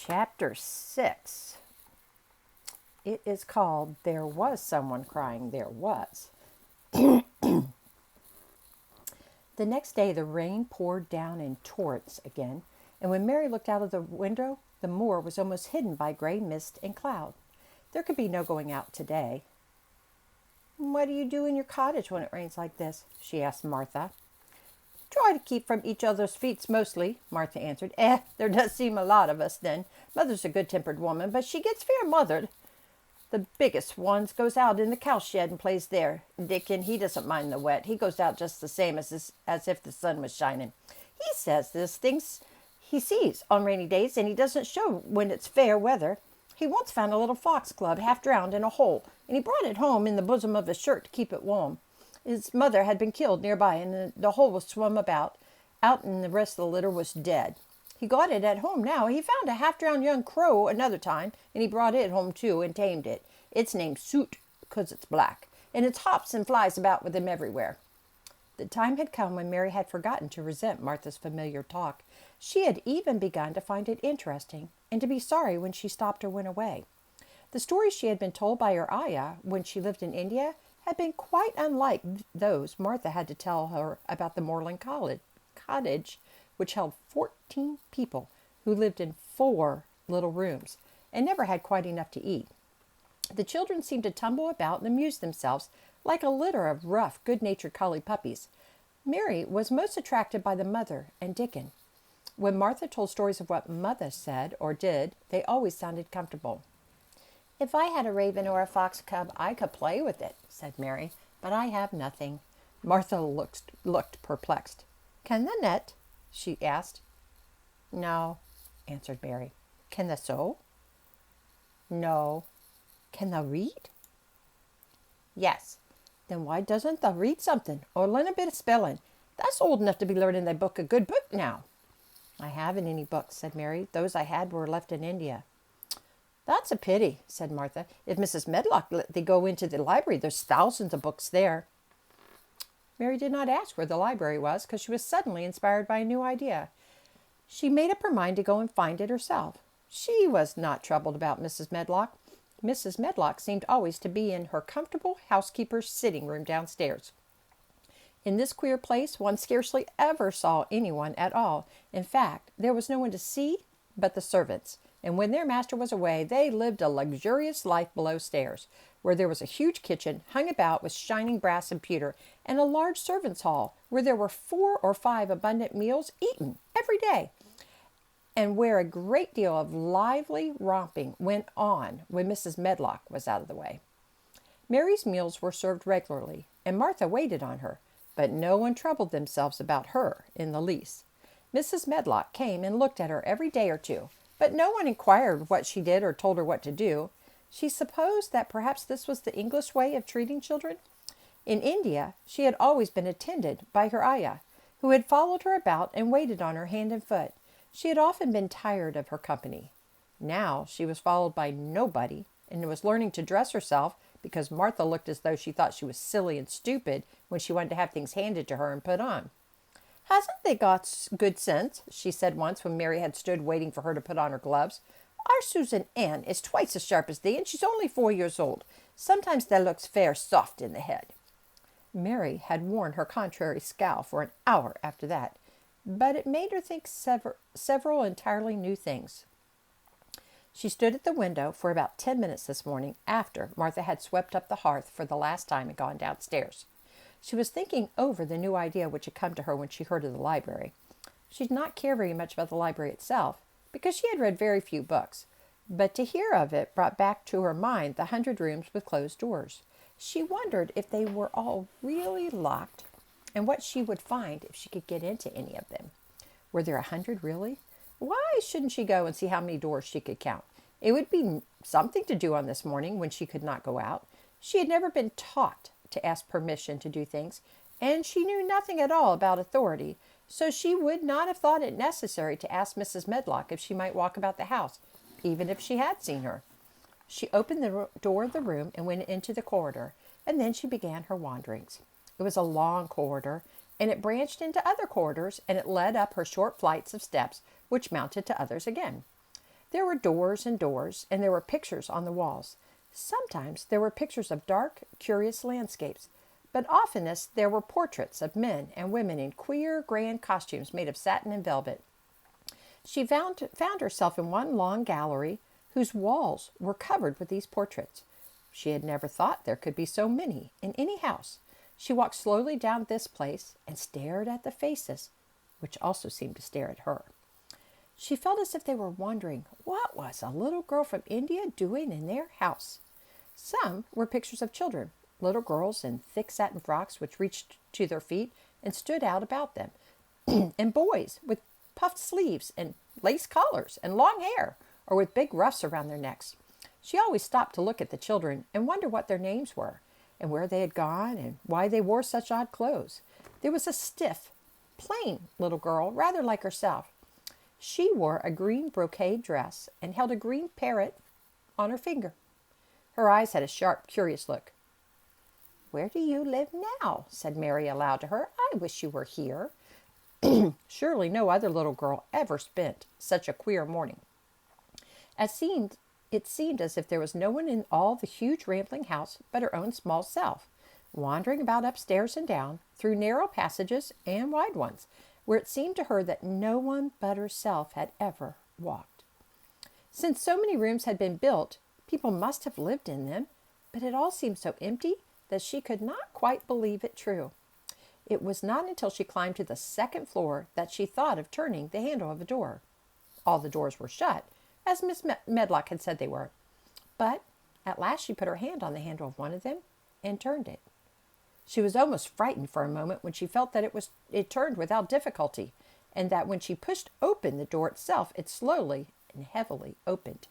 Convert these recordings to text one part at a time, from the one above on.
Chapter 6. It is called There Was Someone Crying, There Was. The next day the rain poured down in torrents again, and when Mary looked out of the window, the moor was almost hidden by gray mist and cloud. There could be no going out today. "What do you do in your cottage when it rains like this?" she asked Martha. "Try to keep from each other's feet mostly," Martha answered. There does seem a lot of us then. Mother's a good-tempered woman, but she gets fair mothered. The biggest ones goes out in the cowshed and plays there. Dickon, he doesn't mind the wet. He goes out just the same as if the sun was shining. He says there's things he sees on rainy days, and he doesn't show when it's fair weather. He once found a little foxglove half drowned in a hole, and he brought it home in the bosom of his shirt to keep it warm. His mother had been killed nearby, and the hole was swum out, and the rest of the litter was dead. He got it at home now. He found a half-drowned young crow another time, and he brought it home too and tamed it. It's named Soot, because it's black, and it hops and flies about with him everywhere." The time had come when Mary had forgotten to resent Martha's familiar talk. She had even begun to find it interesting, and to be sorry when she stopped or went away. The stories she had been told by her ayah when she lived in India had been quite unlike those Martha had to tell her about the Moorland cottage, which held 14 people who lived in 4 little rooms and never had quite enough to eat. The children seemed to tumble about and amuse themselves like a litter of rough, good-natured collie puppies. Mary was most attracted by the mother and Dickon. When Martha told stories of what Mother said or did, they always sounded comfortable. "If I had a raven or a fox cub, I could play with it," said Mary, "but I have nothing." Martha looked perplexed. "Can the net?" she asked. "No," answered Mary. "Can the sew?" "No." "Can the read?" "Yes." "Then why doesn't the read something, or learn a bit of spelling? That's old enough to be learning a good book now." "I haven't any books," said Mary. "Those I had were left in India." "That's a pity," said Martha. "If Mrs. Medlock let thee go into the library, there's thousands of books there." Mary did not ask where the library was, because she was suddenly inspired by a new idea. She made up her mind to go and find it herself. She was not troubled about Mrs. Medlock. Mrs. Medlock seemed always to be in her comfortable housekeeper's sitting room downstairs. In this queer place one scarcely ever saw anyone at all. In fact, there was no one to see but the servants, and when their master was away, they lived a luxurious life below stairs, where there was a huge kitchen hung about with shining brass and pewter, and a large servants' hall, where there were 4 or 5 abundant meals eaten every day, and where a great deal of lively romping went on when Mrs. Medlock was out of the way. Mary's meals were served regularly, and Martha waited on her, but no one troubled themselves about her in the least. Mrs. Medlock came and looked at her every day or two, but no one inquired what she did or told her what to do. She supposed that perhaps this was the English way of treating children. In India, she had always been attended by her ayah, who had followed her about and waited on her hand and foot. She had often been tired of her company. Now she was followed by nobody, and was learning to dress herself because Martha looked as though she thought she was silly and stupid when she wanted to have things handed to her and put on. "Hasn't they got good sense?" she said once when Mary had stood waiting for her to put on her gloves. "Our Susan Ann is twice as sharp as thee, and she's only 4 years old. Sometimes thou looks fair soft in the head." Mary had worn her contrary scowl for an hour after that, but it made her think several entirely new things. She stood at the window for about 10 minutes this morning after Martha had swept up the hearth for the last time and gone downstairs. She was thinking over the new idea which had come to her when she heard of the library. She did not care very much about the library itself, because she had read very few books, but to hear of it brought back to her mind the 100 rooms with closed doors. She wondered if they were all really locked, and what she would find if she could get into any of them. Were there 100 really? Why shouldn't she go and see how many doors she could count? It would be something to do on this morning when she could not go out. She had never been taught to ask permission to do things, and she knew nothing at all about authority, so she would not have thought it necessary to ask Mrs. Medlock if she might walk about the house, even if she had seen her. She opened the door of the room and went into the corridor, and then she began her wanderings. It was a long corridor, and it branched into other corridors, and it led up her short flights of steps, which mounted to others again. There were doors and doors, and there were pictures on the walls. Sometimes there were pictures of dark, curious landscapes, but oftenest there were portraits of men and women in queer, grand costumes made of satin and velvet. She found herself in one long gallery whose walls were covered with these portraits. She had never thought there could be so many in any house. She walked slowly down this place and stared at the faces, which also seemed to stare at her. She felt as if they were wondering what was a little girl from India doing in their house. Some were pictures of children, little girls in thick satin frocks which reached to their feet and stood out about them, and boys with puffed sleeves and lace collars and long hair, or with big ruffs around their necks. She always stopped to look at the children and wonder what their names were, and where they had gone, and why they wore such odd clothes. There was a stiff, plain little girl, rather like herself. She wore a green brocade dress and held a green parrot on her finger. Her eyes had a sharp, curious look. "Where do you live now?" said Mary aloud to her. "I wish you were here." Surely no other little girl ever spent such a queer morning. It seemed as if there was no one in all the huge rambling house but her own small self, wandering about upstairs and down, through narrow passages and wide ones, where it seemed to her that no one but herself had ever walked. Since so many rooms had been built, people must have lived in them, but it all seemed so empty that she could not quite believe it true. It was not until she climbed to the second floor that she thought of turning the handle of a door. All the doors were shut, as Miss Medlock had said they were. But at last she put her hand on the handle of one of them and turned it. She was almost frightened for a moment when she felt that it turned without difficulty, and that when she pushed open the door itself, it slowly and heavily opened.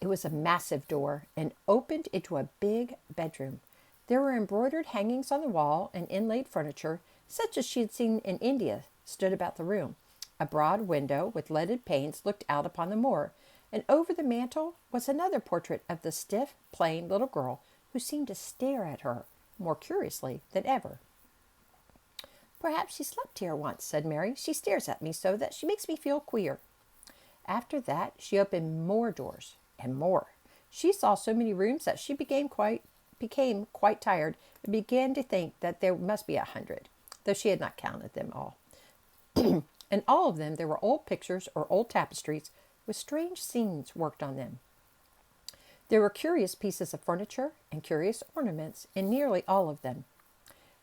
It was a massive door and opened into a big bedroom. There were embroidered hangings on the wall and inlaid furniture, such as she had seen in India, stood about the room. A broad window with leaded panes looked out upon the moor, and over the mantel was another portrait of the stiff, plain little girl who seemed to stare at her more curiously than ever. "Perhaps she slept here once," said Mary. "She stares at me so that she makes me feel queer." After that she opened more doors and more. She saw so many rooms that she became quite tired and began to think that there must be 100, though she had not counted them all. And all of them there were old pictures or old tapestries with strange scenes worked on them. There were curious pieces of furniture and curious ornaments in nearly all of them.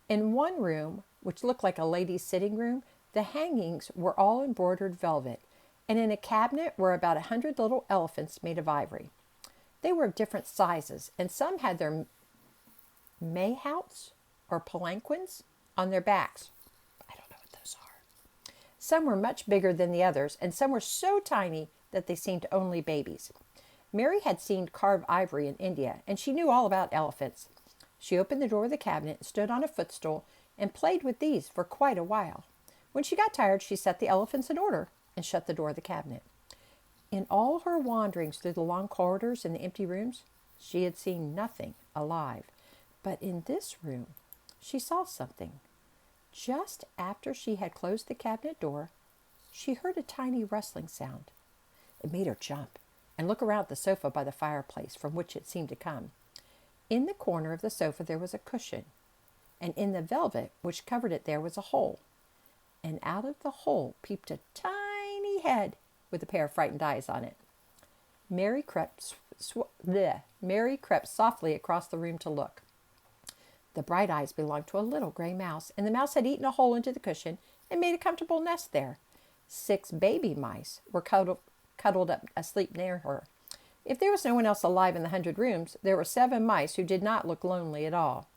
In one room, which looked like a lady's sitting room, the hangings were all embroidered velvet, and in a cabinet were about 100 little elephants made of ivory. They were of different sizes, and some had their mayhouts or palanquins on their backs. I don't know what those are. Some were much bigger than the others, and some were so tiny that they seemed only babies. Mary had seen carved ivory in India, and she knew all about elephants. She opened the door of the cabinet, stood on a footstool, and played with these for quite a while. When she got tired, she set the elephants in order and shut the door of the cabinet. In all her wanderings through the long corridors and the empty rooms, she had seen nothing alive. But in this room, she saw something. Just after she had closed the cabinet door, she heard a tiny rustling sound. It made her jump and look around the sofa by the fireplace from which it seemed to come. In the corner of the sofa there was a cushion, and in the velvet which covered it there was a hole. And out of the hole peeped a tiny head with a pair of frightened eyes on it. Mary crept softly across the room to look. The bright eyes belonged to a little gray mouse, and the mouse had eaten a hole into the cushion and made a comfortable nest there. 6 baby mice were cuddled up asleep near her. If there was no one else alive in the 100 rooms, there were 7 mice who did not look lonely at all.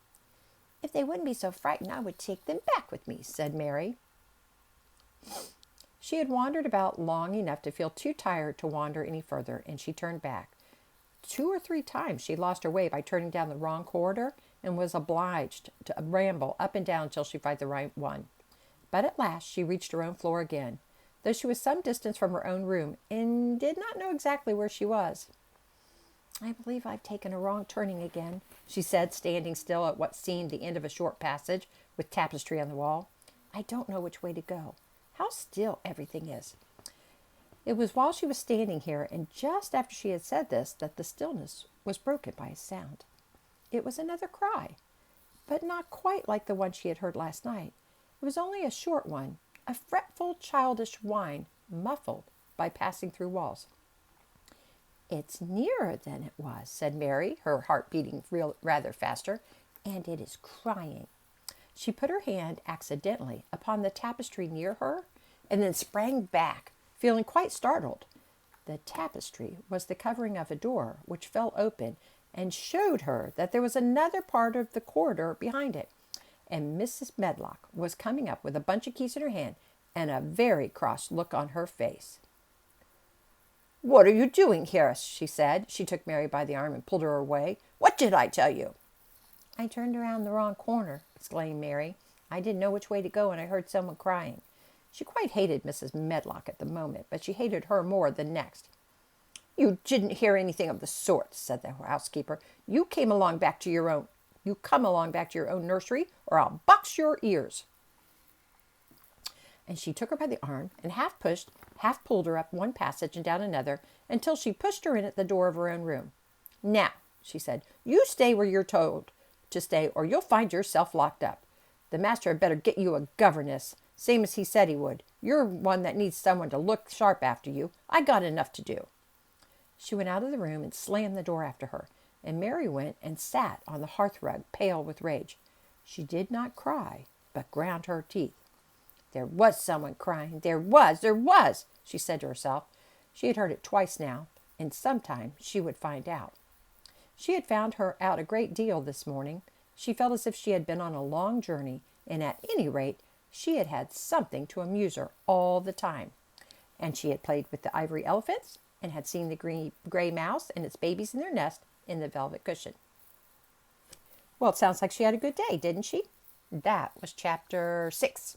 "If they wouldn't be so frightened, I would take them back with me," said Mary. She had wandered about long enough to feel too tired to wander any further, and she turned back. 2 or 3 times she lost her way by turning down the wrong corridor and was obliged to ramble up and down until she found the right one. But at last she reached her own floor again, though she was some distance from her own room and did not know exactly where she was. "I believe I've taken a wrong turning again," she said, standing still at what seemed the end of a short passage with tapestry on the wall. "I don't know which way to go. How still everything is." It was while she was standing here, and just after she had said this, that the stillness was broken by a sound. It was another cry, but not quite like the one she had heard last night. It was only a short one, a fretful, childish whine, muffled by passing through walls. "It's nearer than it was," said Mary, her heart beating rather faster, "and it is crying." She put her hand accidentally upon the tapestry near her and then sprang back, feeling quite startled. The tapestry was the covering of a door which fell open and showed her that there was another part of the corridor behind it, and Mrs. Medlock was coming up with a bunch of keys in her hand and a very cross look on her face. "What are you doing here?" she said. She took Mary by the arm and pulled her away. "What did I tell you?" "I turned around the wrong corner," exclaimed Mary. "I didn't know which way to go, and I heard someone crying." She quite hated Mrs. Medlock at the moment, but she hated her more the next. "You didn't hear anything of the sort," said the housekeeper. You come along back to your own nursery, or I'll box your ears." And she took her by the arm and half pushed, half pulled her up one passage and down another until she pushed her in at the door of her own room. "Now," she said, "you stay where you're told to stay, or you'll find yourself locked up. The master had better get you a governess, same as he said he would. You're one that needs someone to look sharp after you. I got enough to do." She went out of the room and slammed the door after her, and Mary went and sat on the hearthrug, pale with rage. She did not cry, but ground her teeth. There was someone crying. There was, she said to herself. She had heard it twice now, and sometime she would find out. She had found her out a great deal this morning. She felt as if she had been on a long journey, and at any rate she had had something to amuse her all the time. And she had played with the ivory elephants, and had seen the gray mouse and its babies in their nest in the velvet cushion. Well, it sounds like she had a good day, didn't she? That was chapter 6.